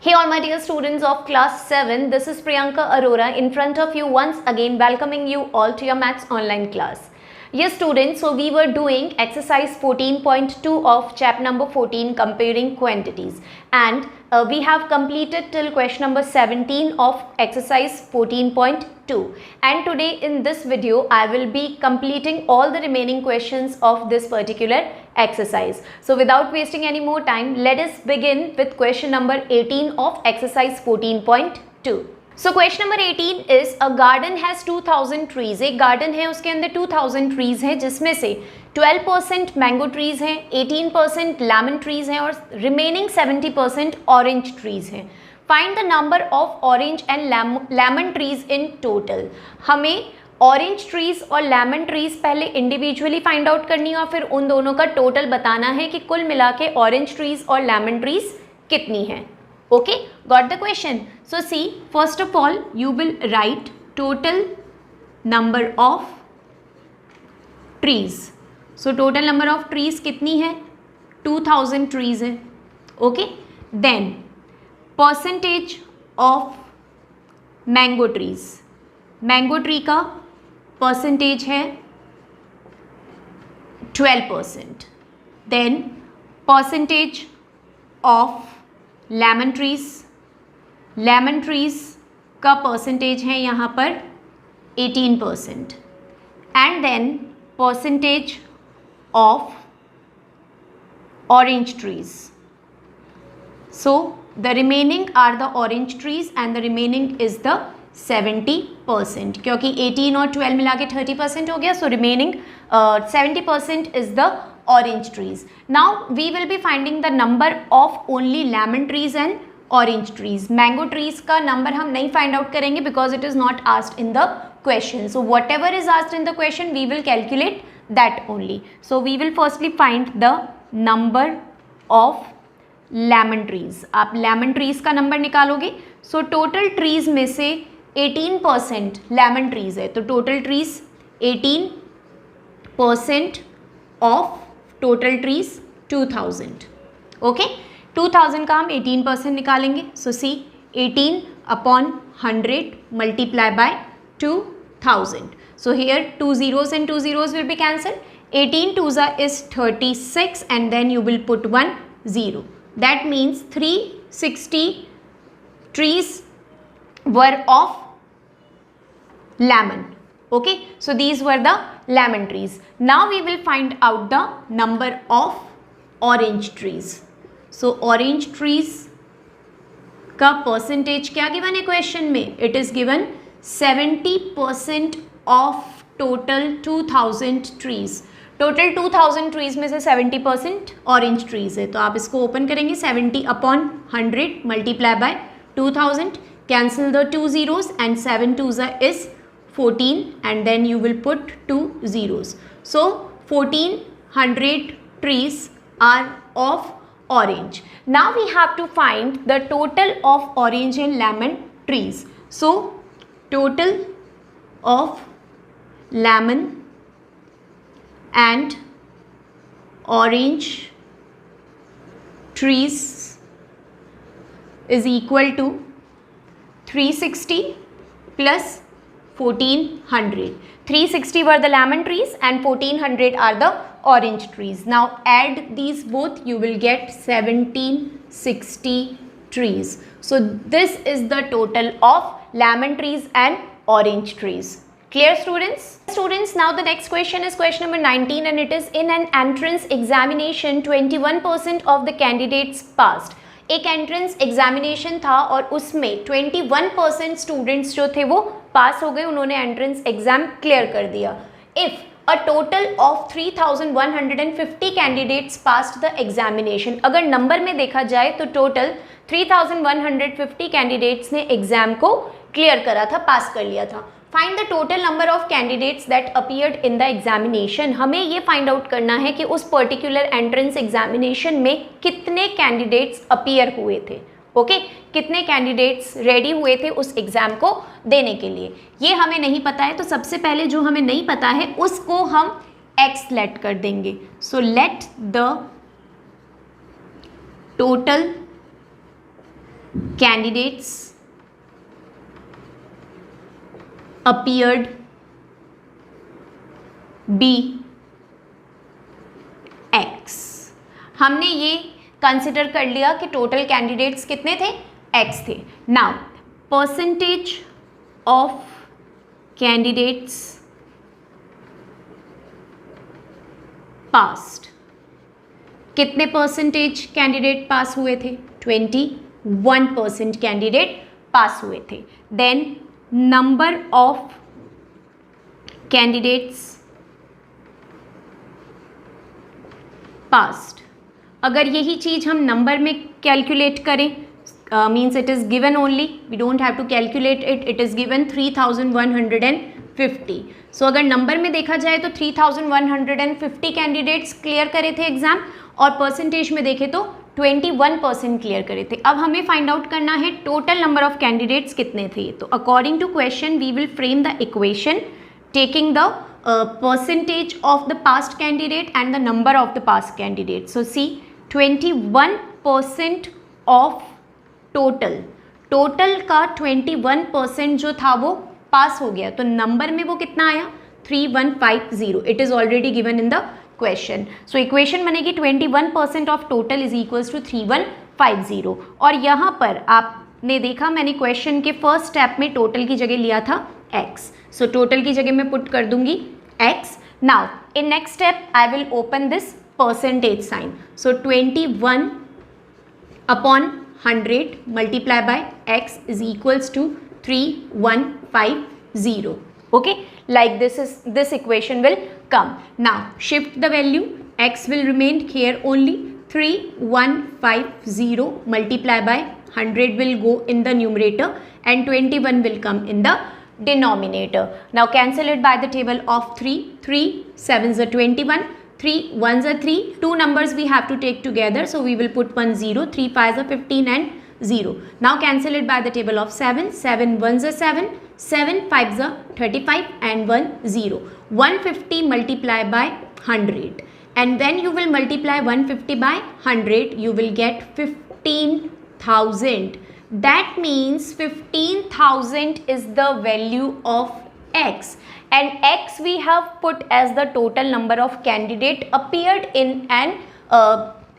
Hey all my dear students of class 7, this is Priyanka Arora in front of you once again welcoming you all to your maths online class. Yes students, so we were doing exercise 14.2 of chapter number 14 comparing quantities and we have completed till question number 17 of exercise 14.2 and today in this video I will be completing all the remaining questions of this particular exercise. So without wasting any more time, let us begin with question number 18 of exercise 14.2. So question number 18 is a garden has 2000 trees. एक garden है उसके अंदर 2000 trees हैं जिसमें से 12% mango trees हैं, 18% lemon trees हैं और remaining 70% orange trees हैं. Find the number of orange and lemon trees in total. हमें ऑरेंज ट्रीज और लेमन ट्रीज पहले इंडिविजुअली फाइंड आउट करनी है और फिर उन दोनों का टोटल बताना है कि कुल मिला के ऑरेंज ट्रीज और लेमन ट्रीज कितनी है. Okay, got the question. So see, first of all you will write total number of trees. So total number of trees कितनी है? 2000 ट्रीज है. Okay, then percentage of mango trees. Mango tree का percentage है 12%. Then percentage of lemon trees. Lemon trees का percentage है यहाँ पर 18%. And then percentage of orange trees. So the remaining are the orange trees and the remaining is the 70%, क्योंकि 18 और 12 मिला के 30% हो गया. So remaining 70% is the orange trees. Now we will be finding the number of only lemon trees and orange trees. Mango trees का number हम नहीं find out करेंगे because it is not asked in the question. So whatever is asked in the question we will calculate that only. So we will firstly find the number of lemon trees. आप lemon trees का number निकालोगे. So total trees में से 18% lemon trees है तो total trees 18% of total trees 2000. Okay, 2000 का हम 18% निकालेंगे. सो सी, 18 upon 100 multiply bye 2000. So here 2 zeros and 2 zeros will be cancelled. 18 2s is 36 and then you will put 1 0. That means 360 trees were of lemon. Okay, so these were the lemon trees. Now we will find out the number of orange trees. So orange trees का percentage क्या given है question में? It is given 70% of total 2000 trees. Total 2000 trees में से 70% orange trees है. तो आप इसको ओपन करेंगे. 70 upon 100 multiply bye 2000. Cancel the 2 zeros and 7 2s is 14 and then you will put 2 zeros. So 1400 trees are of orange. Now we have to find the total of orange and lemon trees. So total of lemon and orange trees is equal to 360 plus 1400. 360 were the lemon trees and 1400 are the orange trees. Now add these both, you will get 1760 trees. So this is the total of lemon trees and orange trees. Clear students? Students, now the next question is question number 19 and it is in an entrance examination 21% of the candidates passed. एक entrance examination था और उसमें 21% students जो थे वो पास हो गए, उन्होंने एंट्रेंस एग्जाम क्लियर कर दिया. If a total of 3150 candidates passed the examination. अगर नंबर में देखा जाए तो टोटल 3150 कैंडिडेट्स ने एग्जाम को क्लियर करा था, पास कर लिया था. Find the total number of candidates that appeared in the examination. हमें ये फाइंड आउट करना है कि उस पर्टिकुलर एंट्रेंस एग्जामिनेशन में कितने कैंडिडेट्स अपीयर हुए थे. ओके, कितने कैंडिडेट्स रेडी हुए थे उस एग्जाम को देने के लिए. ये हमें नहीं पता है तो सबसे पहले जो हमें नहीं पता है उसको हम x लेट कर देंगे. So let the total candidates appeared be x. हमने ये कंसिडर कर लिया कि टोटल कैंडिडेट्स कितने थे, x थे. Now percentage of candidates passed, कितने परसेंटेज कैंडिडेट पास हुए थे, 21% कैंडिडेट पास हुए थे. Then number of candidates passed, अगर यही चीज हम नंबर में कैलकुलेट करें, means it is given only, we don't have to calculate it, it is given 3150. So अगर नंबर में देखा जाए तो 3150 कैंडिडेट्स क्लियर करे थे एग्जाम, और परसेंटेज में देखें तो 21% क्लियर करे थे. अब हमें फाइंड आउट करना है टोटल नंबर ऑफ कैंडिडेट्स कितने थे. तो according to question we will frame the equation taking the percentage of the past candidate and the number of the past candidate. So see, 21% of total का 21% जो था वो पास हो गया, तो नंबर में वो कितना आया, 3150. It is already given in the question. So equation बनेगी 21% of total is equals to 3150. और यहाँ पर आपने देखा मैंने क्वेश्चन के फर्स्ट स्टेप में टोटल की जगह लिया था x. सो टोटल की जगह मैं पुट कर दूंगी x. Now in next step I will open this percentage sign. So 21 upon 100 multiply by x is equals to 3150. Okay, like this equation will come. Now shift the value, x will remain here only, 3150 multiply by 100 will go in the numerator and 21 will come in the denominator. Now cancel it by the table of 3. 3 7s are 21, 3 1s are 3. Two numbers we have to take together, so we will put 1 0. 3 5s are 15 and 0. Now cancel it by the table of 7. 7 1s are 7, 7 5s are 35 and 1 0. 150 multiply by 100, and when you will multiply 150 by 100 you will get 15,000. That means 15,000 is the value of x, and x we have put as the total number of candidate appeared in an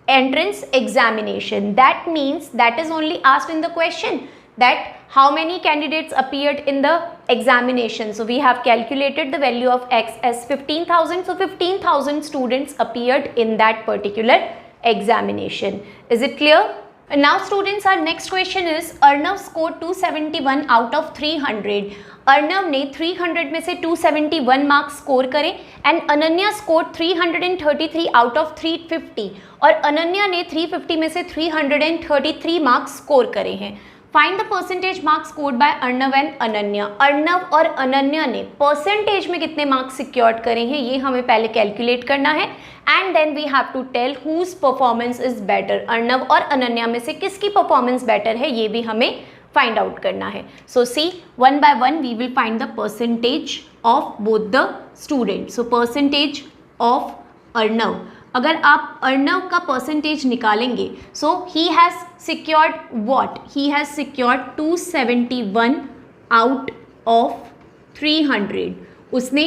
entrance examination. That means that is only asked in the question, that how many candidates appeared in the examination. So we have calculated the value of x as 15,000. So 15,000 students appeared in that particular examination. Is it clear? Now students, our next question is, Arnav scored 271 out of 300. Arnav ने 300 में से 271 marks score करे and Ananya score 333 out of 350, और अनन्या ने 350 में से 333 marks score करे हैं. Find the percentage marks scored bye Arnav and Ananya. Arnav और अनन्या ने परसेंटेज में कितने मार्क्स सिक्योर्ड करे हैं ये हमें पहले कैलकुलेट करना है, and then we have to tell whose performance is better. Arnav और अनन्या में से किसकी परफॉर्मेंस बेटर है ये भी हमें फाइंड आउट करना है. So see, one by one we will find the percentage of both the student. So percentage of Arnav, अगर आप अर्नव का परसेंटेज निकालेंगे, so he has secured what, he has secured 271 out of 300. उसने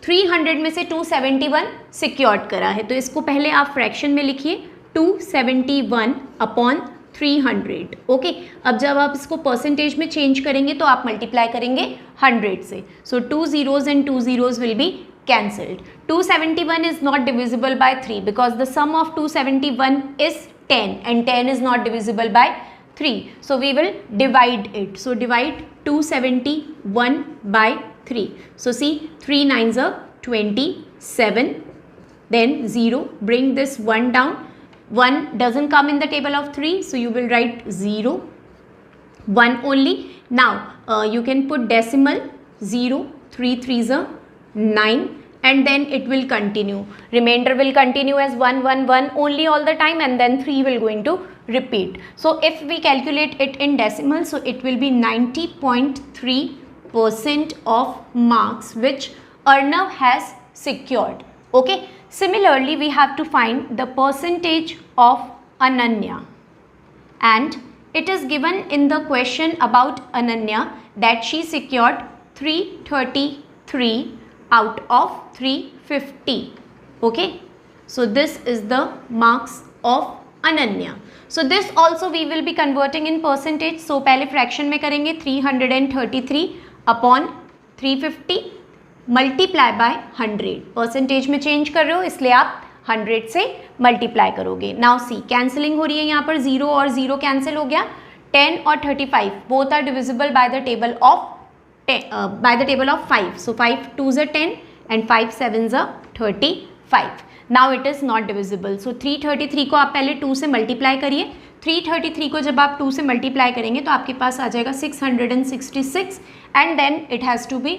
300 में से 271 सिक्योर्ड करा है, तो इसको पहले आप फ्रैक्शन में लिखिए 271 अपॉन 300. ओके, अब जब आप इसको परसेंटेज में चेंज करेंगे तो आप मल्टीप्लाई करेंगे 100 से. सो 2 zeros and 2 zeros will be cancelled. 271 is not divisible by 3 because the sum of 271 is 10 and 10 is not divisible by 3. So we will divide it. So divide 271 by 3. So see, 3 9s are 27, then 0. Bring this 1 down. 1 doesn't come in the table of 3, so you will write 0, 1 only. Now you can put decimal 0, 3 3s are 9, and then it will continue. Remainder will continue as 1 1 1 only all the time, and then 3 will going to repeat. So if we calculate it in decimal, so it will be 90.3% of marks which Arnav has secured. Okay. Similarly, we have to find the percentage of Ananya and it is given in the question about Ananya that she secured 333 out of 350. Okay, so this is the marks of Ananya. So this also we will be converting in percentage. So पहले fraction में करेंगे 333 upon 350 multiply by 100. Percentage में change कर रहे हो इसलिए आप 100 से मल्टीप्लाई करोगे. नाउ सी कैंसिलिंग हो रही है यहाँ पर, 0 और 0 कैंसिल हो गया. 10 और 35 both are divisible by the table of 5. So 5 2s are 10 and 5 7s are 35. Now it is not divisible. So 333 को आप पहले 2 से मल्टीप्लाई करिए. 333 को जब आप 2 से मल्टीप्लाई करेंगे तो आपके पास आ जाएगा 666 and then it has to be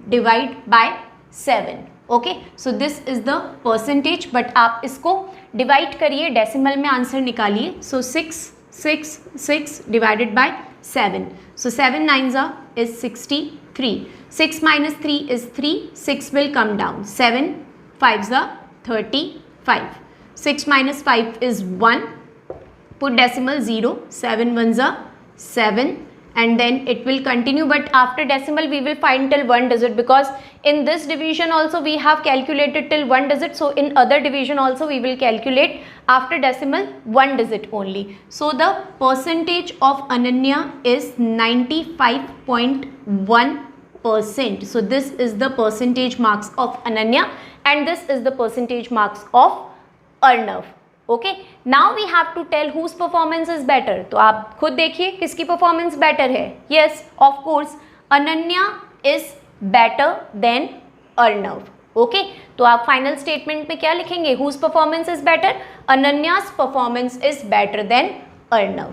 divide by 7. Okay, so this is the percentage. But आप इसको डिवाइड करिए, डेसिमल में आंसर निकालिए. So 666 divided by 7. So 7 9s is 63. 6 minus 3 is 3. 6 will come down. 7 5s are 35. 6 minus 5 is 1. Put decimal 0. 7 1s are 7. And then it will continue, but after decimal we will find till 1 digit, because in this division also we have calculated till 1 digit. So in other division also we will calculate after decimal 1 digit only. So the percentage of Ananya is 95.1%. So this is the percentage marks of Ananya and this is the percentage marks of Arnav. Okay, now we have to tell whose performance is better. तो आप खुद देखिए किसकी performance better है. Yes of course Ananya is better than Arnav. Okay, तो आप final statement में क्या लिखेंगे? Whose performance is better? Ananya's performance is better than Arnav.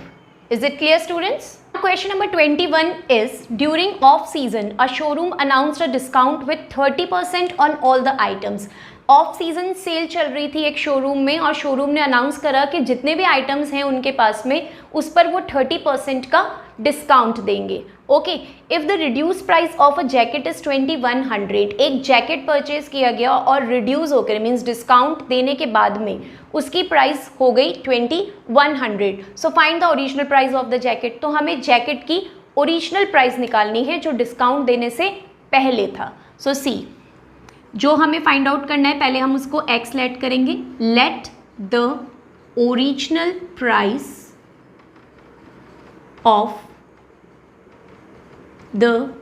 Is it clear, students? Question number 21 is, during off season a showroom announced a discount with 30% on all the items. Off season cell चल रही थी एक showroom में और showroom ने announce करा कि जितने भी आइटम्स हैं उनके पास में उस पर वो 30% का डिस्काउंट देंगे. Okay, if the reduce price of a jacket is 2100. एक जैकेट परचेज किया गया और रिड्यूस होकर मीन्स डिस्काउंट देने के बाद में उसकी प्राइस हो गई 2100. So find the original price of the jacket. तो हमें जैकेट की ओरिजिनल प्राइस निकालनी है जो डिस्काउंट देने से पहले था. सो सी, जो हमें फाइंड आउट करना है पहले हम उसको एक्स लेट करेंगे. Let the original price of the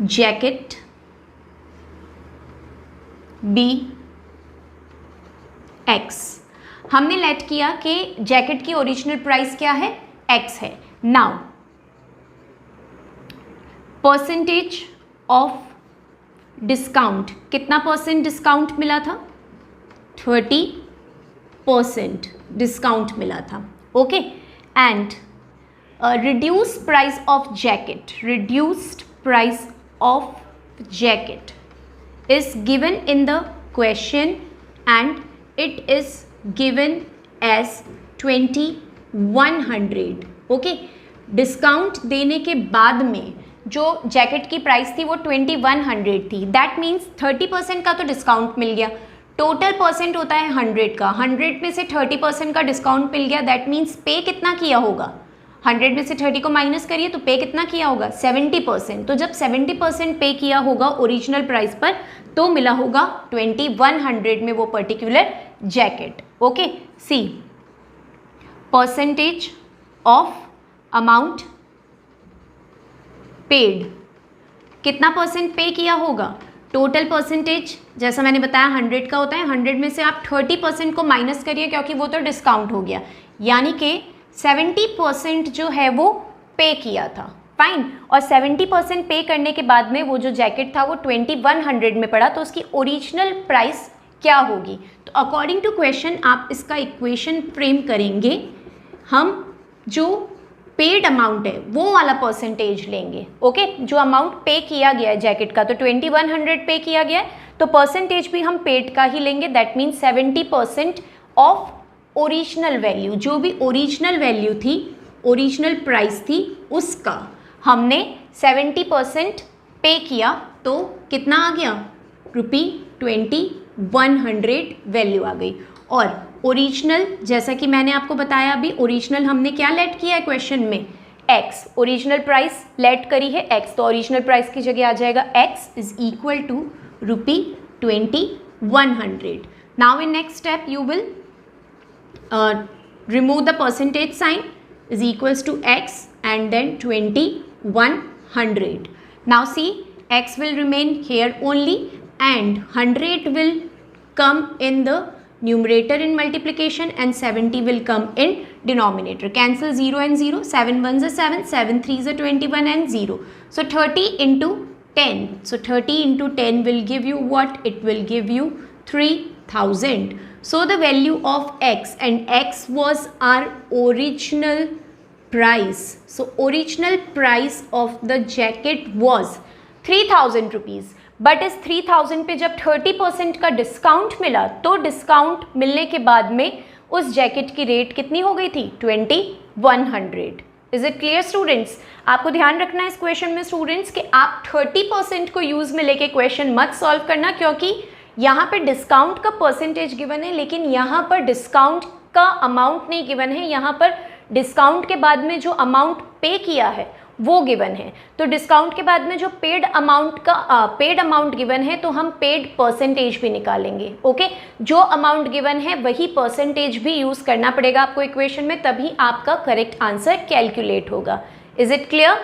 jacket be x. हमने लेट किया कि जैकेट की ओरिजिनल प्राइस क्या है? एक्स है. नाउ परसेंटेज ऑफ डिस्काउंट, कितना परसेंट डिस्काउंट मिला था? 30% डिस्काउंट मिला था. Okay, and reduce price of jacket, reduced price of jacket is given in the question and it is given as 2100. Okay, discount देने के बाद में जो जैकेट की प्राइस थी वो 2100 थी. दैट मीन्स 30% का तो डिस्काउंट मिल गया. टोटल परसेंट होता है 100 का. 100 में से 30% का डिस्काउंट मिल गया. दैट मीन्स पे कितना किया होगा? 100 में से 30 को माइनस करिए तो पे कितना किया होगा? 70%. तो जब 70% पे किया होगा ओरिजिनल प्राइस पर तो मिला होगा 2100 में वो particular jacket. Okay, see percentage of amount paid, कितना परसेंट पे किया होगा? टोटल परसेंटेज जैसा मैंने बताया 100 का होता है. 100 में से आप 30% को माइनस करिए क्योंकि वो तो डिस्काउंट हो गया, यानी कि 70% जो है वो पे किया था. फाइन, और 70% पे करने के बाद में वो जो जैकेट था वो 2100 में पड़ा. तो उसकी ओरिजिनल प्राइस क्या होगी? तो अकॉर्डिंग टू क्वेश्चन आप इसका इक्वेशन फ्रेम करेंगे. हम जो पेड अमाउंट है वो वाला परसेंटेज लेंगे. ओके, जो अमाउंट पे किया गया है जैकेट का, तो 2100 पे किया गया है तो परसेंटेज भी हम पेड का ही लेंगे. That means 70% of original value, जो भी ओरिजिनल वैल्यू थी, ओरिजिनल प्राइस थी, उसका हमने 70% पे किया तो कितना आ गया? ₹2100 वैल्यू आ गई. और ओरिजिनल, जैसा कि मैंने आपको बताया अभी, ओरिजिनल हमने क्या लेट किया है क्वेश्चन में, x, ओरिजिनल प्राइस लेट करी है x, तो ओरिजिनल प्राइस की जगह आ जाएगा x is equal to ₹2100. Now in next step you will remove the percentage sign is equals to x and then 2100. Now see, x will remain here only and 100 will come in the numerator in multiplication and 70 will come in denominator. Cancel 0 and 0, 7 1s are 7, 7 3s are 21 and 0. So 30 into 10. So 30 into 10 will give you what? It will give you 3000. So the value of x, and x was our original price. So original price of the jacket was 3000 rupees. But इस 3000 पे जब 30% का discount मिला तो discount मिलने के बाद में उस जैकेट की रेट कितनी हो गई थी? 2100. Is it clear students? आपको ध्यान रखना है इस क्वेश्चन में स्टूडेंट्स कि आप 30% को यूज में लेके क्वेश्चन मत सॉल्व करना, क्योंकि यहाँ पे डिस्काउंट का परसेंटेज गिवन है लेकिन यहाँ पर डिस्काउंट का अमाउंट नहीं गिवन है, यहाँ पर डिस्काउंट के बाद में जो अमाउंट पे किया है वो गिवन है। तो डिस्काउंट के बाद में जो पेड अमाउंट गिवन है तो हम पेड परसेंटेज भी निकालेंगे। ओके, जो अमाउंट गिवन है वही परसेंटेज भी यूज करना पड़ेगा आपको इक्वेशन में, तभी आपका करेक्ट आंसर कैलकुलेट होगा। Is it clear?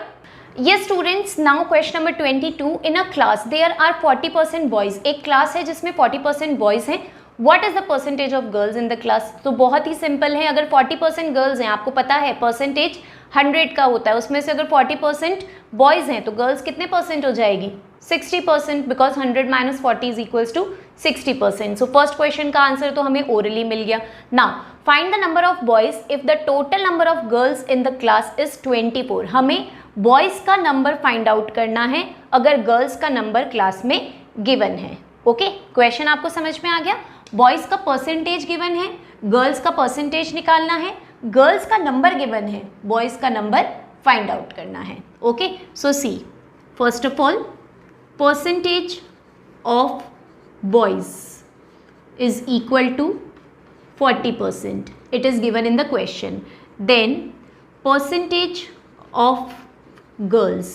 Yes students, now question number 22. In a class there are 40% boys. एक क्लास है जिसमें 40% boys हैं. What is the percentage of girls in the class? तो बहुत ही सिंपल है, अगर 40% गर्ल्स हैं, आपको पता है परसेंटेज 100 का होता है, उसमें से अगर 40% बॉयज़ हैं तो गर्ल्स कितने परसेंट हो जाएगी? 60%, because 100 minus 40 is equals to 60%. So first question का आंसर तो हमें ओरली मिल गया. Now find the number of boys if the total number of girls in the class is 24. हमें बॉयज़ का नंबर फाइंड आउट करना है अगर गर्ल्स का नंबर क्लास में गिवन है. ओके, क्वेश्चन आपको समझ में आ गया? बॉयज़ का परसेंटेज गिवन है, गर्ल्स का परसेंटेज निकालना है, गर्ल्स का नंबर गिवन है, बॉयज़ का नंबर फाइंड आउट करना है. Okay, so see, first of all percentage of boys is equal to 40%. It is given in the question. Then percentage of girls.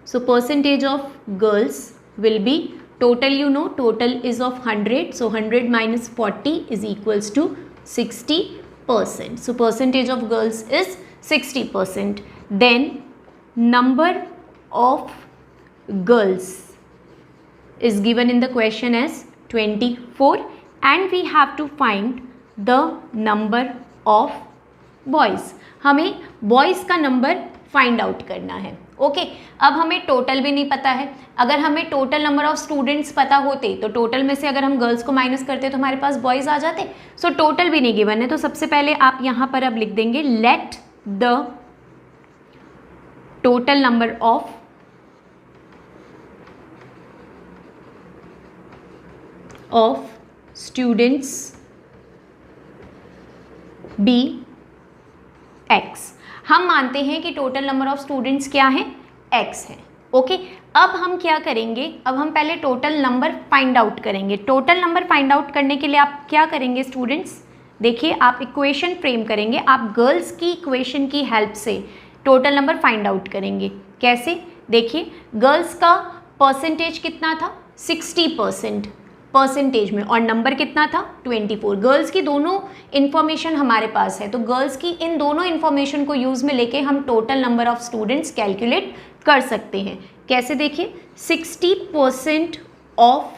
So percentage of girls will be total, you know, total is of 100. So 100 minus 40 is equals to 60%. So percentage of girls is 60%. Then number of girls is given in the question as 24 and we have to find the number of boys. हमें boys का number find out करना है. Okay, अब हमें total भी नहीं पता है. अगर हमें टोटल नंबर ऑफ स्टूडेंट्स पता होते तो टोटल में से अगर हम गर्ल्स को माइनस करते तो हमारे पास बॉयज़ आ जाते. सो टोटल भी नहीं गिवन है, तो सबसे पहले आप यहाँ पर अब लिख देंगे let the total number of students be x. हम मानते हैं कि टोटल नंबर ऑफ स्टूडेंट्स क्या है? x है. ओके, अब हम क्या करेंगे? अब हम पहले टोटल नंबर फाइंड आउट करेंगे. टोटल नंबर फाइंड आउट करने के लिए आप क्या करेंगे स्टूडेंट्स? देखिए, आप इक्वेशन फ्रेम करेंगे. आप गर्ल्स की इक्वेशन की हेल्प से टोटल नंबर फाइंड आउट करेंगे. कैसे? देखिए, गर्ल्स का परसेंटेज कितना था? 60% परसेंटेज में, और नंबर कितना था? 24. गर्ल्स की दोनों इन्फॉर्मेशन हमारे पास है, तो गर्ल्स की इन दोनों इन्फॉर्मेशन को यूज़ में लेके हम total number of students calculate कर सकते हैं. कैसे? देखिए, 60% ऑफ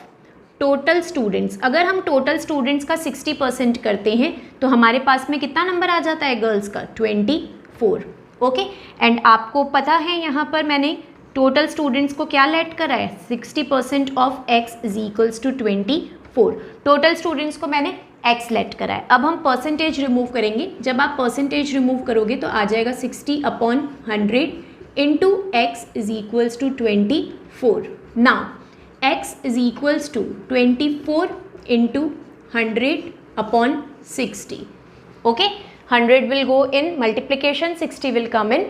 टोटल स्टूडेंट्स. अगर हम टोटल स्टूडेंट्स का 60% करते हैं तो हमारे पास में कितना नंबर आ जाता है गर्ल्स का? 24. ओके, एंड आपको पता है यहाँ पर मैंने टोटल स्टूडेंट्स को क्या लेट करा है? 60% of x is equals to 24. Total students को मैंने x लेट करा है. अब हम परसेंटेज रिमूव करेंगे. जब आप परसेंटेज रिमूव करोगे तो आ जाएगा 60/100 into x is equals to 24. Now x is equals to 24 into 100/60. Okay, 100 will go in multiplication, 60 will come in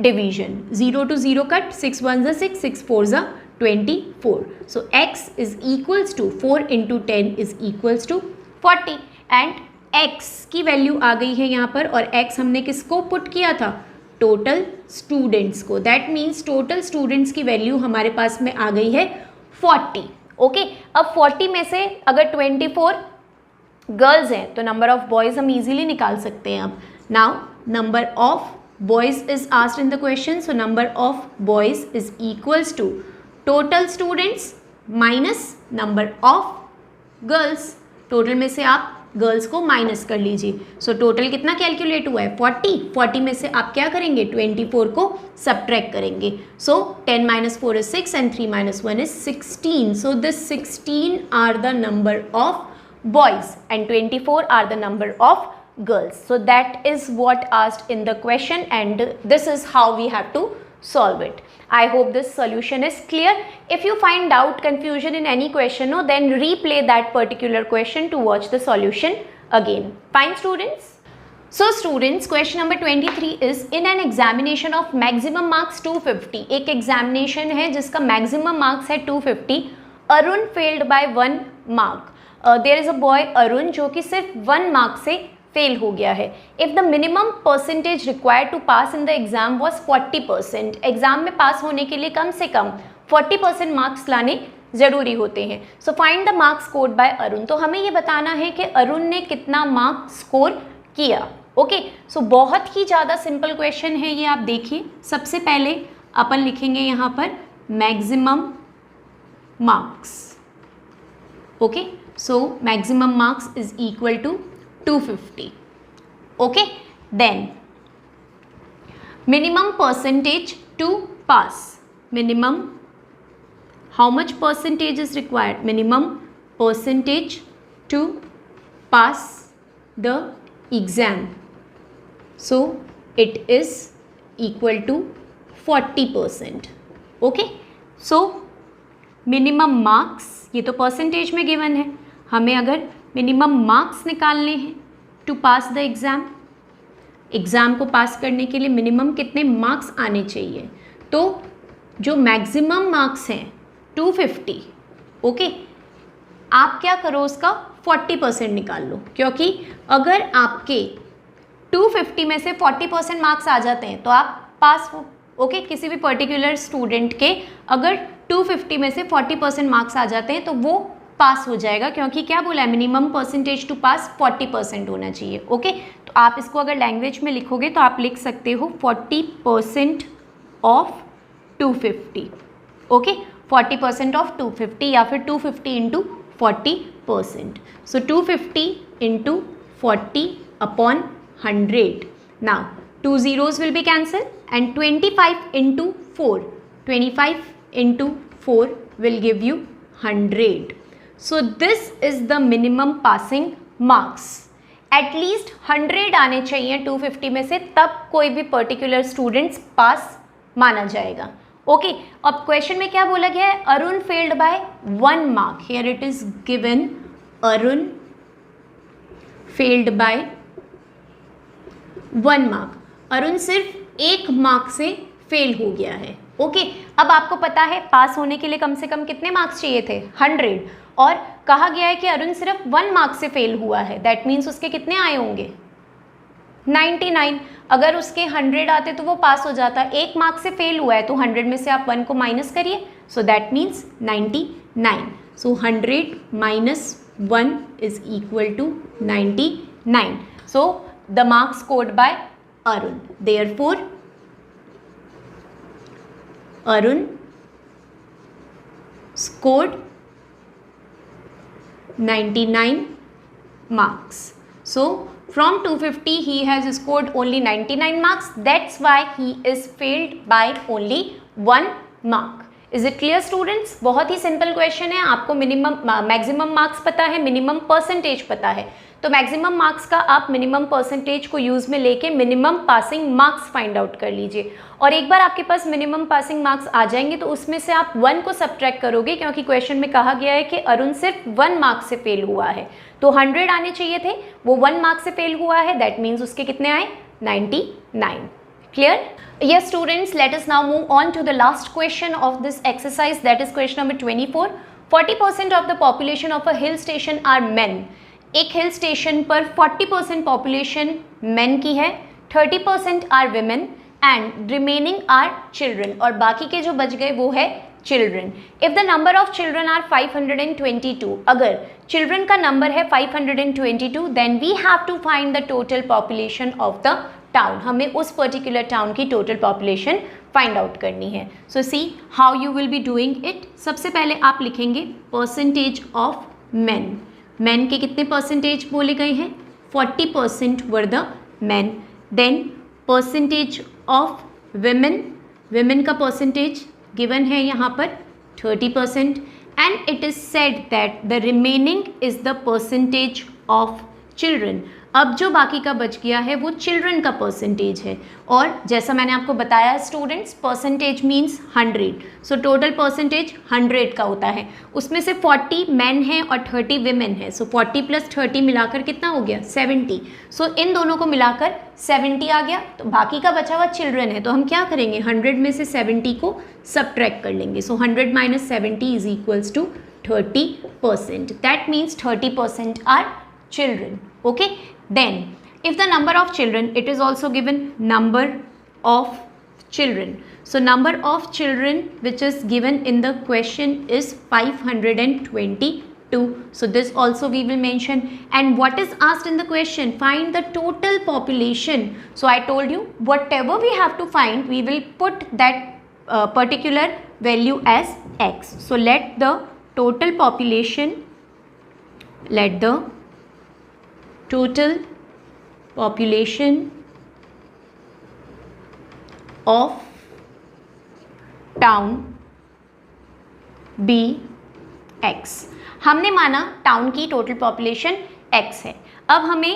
division. 0 to 0 cut, 6 1s are 6, 6 4s are 24. So x is equals to 4 into 10 is equals to 40 and x की value आ गई है यहाँ पर, और x हमने किसको put किया था, टोटल स्टूडेंट्स को। दैट मीन्स टोटल स्टूडेंट्स की वैल्यू हमारे पास में आ गई है 40। ओके, अब 40 में से अगर 24 गर्ल्स हैं तो नंबर ऑफ बॉयज़ हम इजीली निकाल सकते हैं। अब now number of boys is asked in the question, so number of boys is equals to total students minus number of girls. Total में से आप गर्ल्स को माइनस कर लीजिए। सो टोटल कितना कैलकुलेट हुआ है, 40 में से आप क्या करेंगे, 24 को सब्ट्रैक्ट करेंगे। सो 10 - 4 is 6 and 3 - 1 is 16. So this 16 are the number of boys and 24 are the number of girls. So that is what asked in the question, and this is how we have to solve it. I hope this solution is clear. If you find doubt, confusion in any question, no, then replay that particular question to watch the solution again. Fine, students? So students, question number 23 is in an examination of maximum marks 250. एक examination है जिसका maximum marks है 250. Arun failed by 1 mark. There is a boy Arun जो कि सिर्फ 1 mark से fail हो गया है। If the minimum percentage required to pass in the exam was 40%, exam में पास होने के लिए कम से कम 40% मार्क्स लाने ज़रूरी होते हैं। So find the marks scored by Arun. तो हमें ये बताना है कि अरुण ने कितना मार्क स्कोर किया। ओके, सो बहुत ही ज़्यादा सिंपल क्वेश्चन है ये, आप देखिए। सबसे पहले अपन लिखेंगे यहाँ पर maximum marks. Okay, so maximum marks is equal to 250. Okay, then minimum percentage to pass. Minimum, how much percentage is required? Minimum percentage to pass the exam. So it is equal to 40%. Okay, so minimum marks, ये तो percentage में given है, हमें अगर minimum marks निकालने हैं to pass the exam, exam को pass करने के लिए मिनिमम कितने मार्क्स आने चाहिए, तो जो मैक्सिमम मार्क्स हैं 250, ओके, आप क्या करो उसका 40% निकाल लो, क्योंकि अगर आपके 250 में से 40% मार्क्स आ जाते हैं तो आप पास हो। ओके, किसी भी पर्टिकुलर स्टूडेंट के अगर 250 में से 40% मार्क्स आ जाते हैं तो वो पास हो जाएगा, क्योंकि क्या बोला है, मिनिमम परसेंटेज टू पास 40% होना चाहिए। ओके, तो आप इसको अगर लैंग्वेज में लिखोगे तो आप लिख सकते हो 40% ऑफ 250। ओके, 40% ऑफ 250 या फिर 250 into 40%। So 250 into 40 upon 100. Now 2 zeros will be cancelled and 25 into 4. 25 into 4 will give you 100. So this is the minimum passing marks. At least 100 आने चाहिए 250 में से, तब कोई भी पर्टिकुलर स्टूडेंट्स पास माना जाएगा। ओके, अब क्वेश्चन में क्या बोला गया है, Arun failed by 1 mark. Here it is given Arun failed by 1 mark. Arun सिर्फ 1 मार्क से फेल हो गया है। ओके, अब आपको पता है पास होने के लिए कम से कम कितने मार्क्स चाहिए थे, 100, और कहा गया है कि अरुण सिर्फ 1 मार्क से फेल हुआ है। दैट मीन्स उसके कितने आए होंगे, 99। अगर उसके 100 आते तो वो पास हो जाता। 1 मार्क से फेल हुआ है तो 100 में से आप 1 को माइनस करिए, so that means 99. So 100 - 1 is equal to 99. So the marks scored by Arun, therefore Arun scored 99 marks. So from 250 he has scored only 99 marks. That's why he is failed by only 1 mark. Is it clear students? बहुत ही simple question है। आपको minimum maximum marks पता है, minimum percentage पता है, तो maximum marks का आप मिनिमम परसेंटेज को यूज़ में लेके minimum passing marks find out कर लीजिए। और एक बार आपके पास मिनिमम पासिंग मार्क्स आ जाएंगे तो उसमें से आप 1 को सब्ट्रैक्ट करोगे, क्योंकि क्वेश्चन में कहा गया है कि अरुण सिर्फ 1 मार्क से फेल हुआ है, तो 100 आने चाहिए थे, वो 1 मार्क से फेल हुआ है, दैट मीन्स उसके कितने आए, 99. Clear? Yes students, let us now move on to the last question of this exercise, that is question number 24. 40% of the population of a hill station are men. एक hill station पर 40% population main की है, 30% are women and remaining are children, और बाकी के जो बच गए वो है children. If the number of children are 522, अगर चिल्ड्रन का नंबर है 522, then we have to find the total population of the town. हमें उस पर्टिकुलर टाउन की टोटल पॉपुलेशन फाइंड आउट करनी है। So see how you will be doing it. सबसे पहले आप लिखेंगे परसेंटेज ऑफ मेन। मेन के कितने परसेंटेज बोले गए हैं? 40% were the men. Then percentage of women, women का परसेंटेज गिवन है यहाँ पर 30%, and it is said that the remaining is the percentage of children. अब जो बाकी का बच गया है वो चिल्ड्रन का परसेंटेज है, और जैसा मैंने आपको बताया students, percentage means 100, so total percentage 100 का होता है। उसमें से 40 मैन है और 30 विमेन है, सो 40 + 30 मिलाकर कितना हो गया? 70। सो इन दोनों को मिलाकर 70 आ गया, तो बाकी का बचा हुआ चिल्ड्रन है, तो हम क्या करेंगे? 100 में से 70 को सबट्रैक्ट कर लेंगे। So 100 - 70 is equals to 30%। That means 30% are children. Okay, then if the number of children, it is also given number of children. So number of children which is given in the question is 522. So this also we will mention. And what is asked in the question? Find the total population. So I told you, whatever we have to find, we will put that particular value as x. So let the total population, let the total population of town be x। हमने माना town की total population x है। अब हमें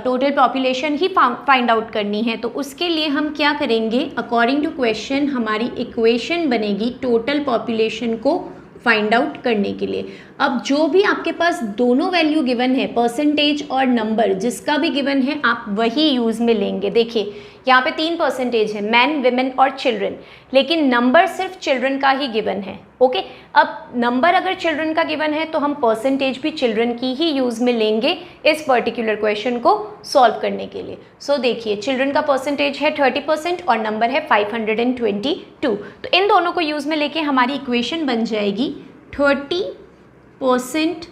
total population ही find out करनी है, तो उसके लिए हम क्या करेंगे? अकॉर्डिंग टू क्वेश्चन हमारी इक्वेशन बनेगी टोटल पॉपुलेशन को फाइंड आउट करने के लिए। अब जो भी आपके पास दोनों वैल्यू गिवन है, परसेंटेज और नंबर, जिसका भी गिवन है आप वही यूज़ में लेंगे। देखिए यहाँ पे 3 परसेंटेज है, मैन, विमेन और चिल्ड्रन, लेकिन नंबर सिर्फ चिल्ड्रन का ही गिवन है। ओके, अब नंबर अगर चिल्ड्रन का गिवन है तो हम परसेंटेज भी चिल्ड्रन की ही यूज़ में लेंगे इस पर्टिकुलर क्वेश्चन को सॉल्व करने के लिए। सो देखिए चिल्ड्रन का परसेंटेज है 30% और नंबर है 522। तो इन दोनों को यूज़ में लेके हमारी इक्वेशन बन जाएगी 30%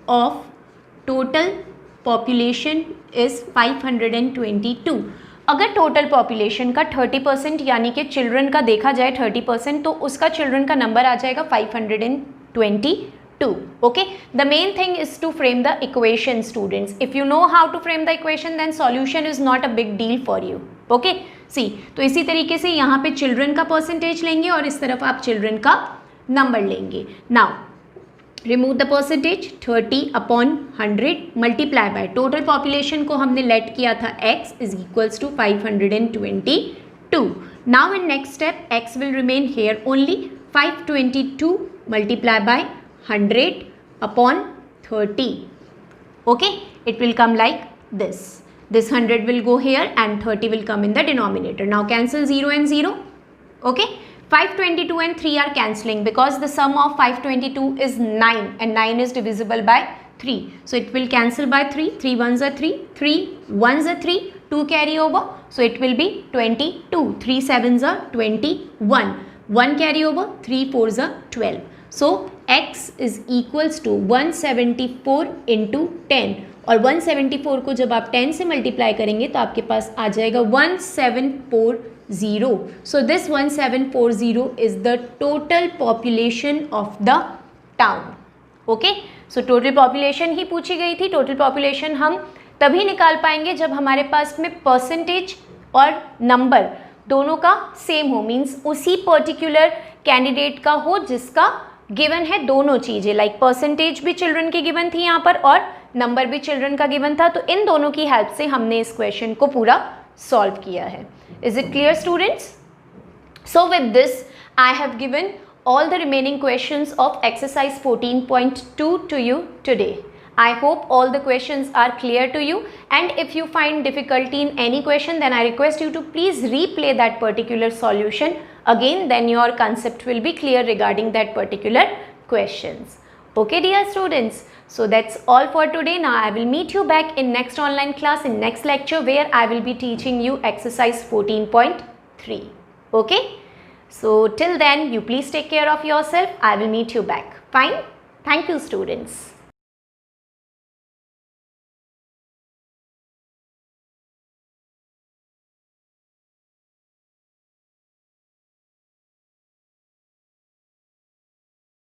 ऑफ टोटल पॉपुलेशन इज़ 522। अगर टोटल पॉपुलेशन का 30% यानी कि चिल्ड्रन का देखा जाए 30%, तो उसका चिल्ड्रन का नंबर आ जाएगा 522। Okay, the main thing is to frame the equation students. If you know how to frame the equation then solution is not a big deal for you. Okay, see तो इसी तरीके से यहाँ पे children का percentage लेंगे और इस तरफ आप चिल्ड्रन का नंबर लेंगे। Now remove the percentage, 30/100 multiply by total population को हमने लेट किया था x is equals to 522। Now in next step x will remain here only, 522 multiply by 100/30। Okay, it will come like this 100 will go here and 30 will come in the denominator. Now cancel 0 and 0. Okay, 522 and 3 are cancelling because the sum of 522 is 9 and 9 is divisible by 3. So it will cancel by 3. 3 ones are 3. 3 ones are 3. 2 carry over. So it will be 22. 3 sevens are 21. 1 carry over. 3 fours are 12. So x is equals to 174 into 10. और 174 को जब आप 10 से multiply करेंगे तो आपके पास आ जाएगा 1740. So this 1740 is the total population of the town. Okay? So total population ही पूछी गई थी. Total population हम तभी निकाल पाएंगे जब हमारे पास में परसेंटेज और नंबर दोनों का सेम हो, मीन्स उसी पर्टिकुलर कैंडिडेट का हो जिसका गिवन है दोनों चीज़ें, लाइक परसेंटेज भी चिल्ड्रन की गिवन थी यहाँ पर और नंबर भी चिल्ड्रन का गिवन था. तो इन दोनों की हेल्प से हमने इस क्वेश्चन को पूरा सॉल्व किया है. Is it clear students? So with this I have given all the remaining questions of exercise 14.2 to you today. I hope all the questions are clear to you, and if you find difficulty in any question then I request you to please replay that particular solution again, then your concept will be clear regarding that particular questions. Okay dear students, so that's all for today. Now I will meet you back in next online class, in next lecture, where I will be teaching you exercise 14.3. Okay, so till then you please take care of yourself. I will meet you back. Fine. Thank you students.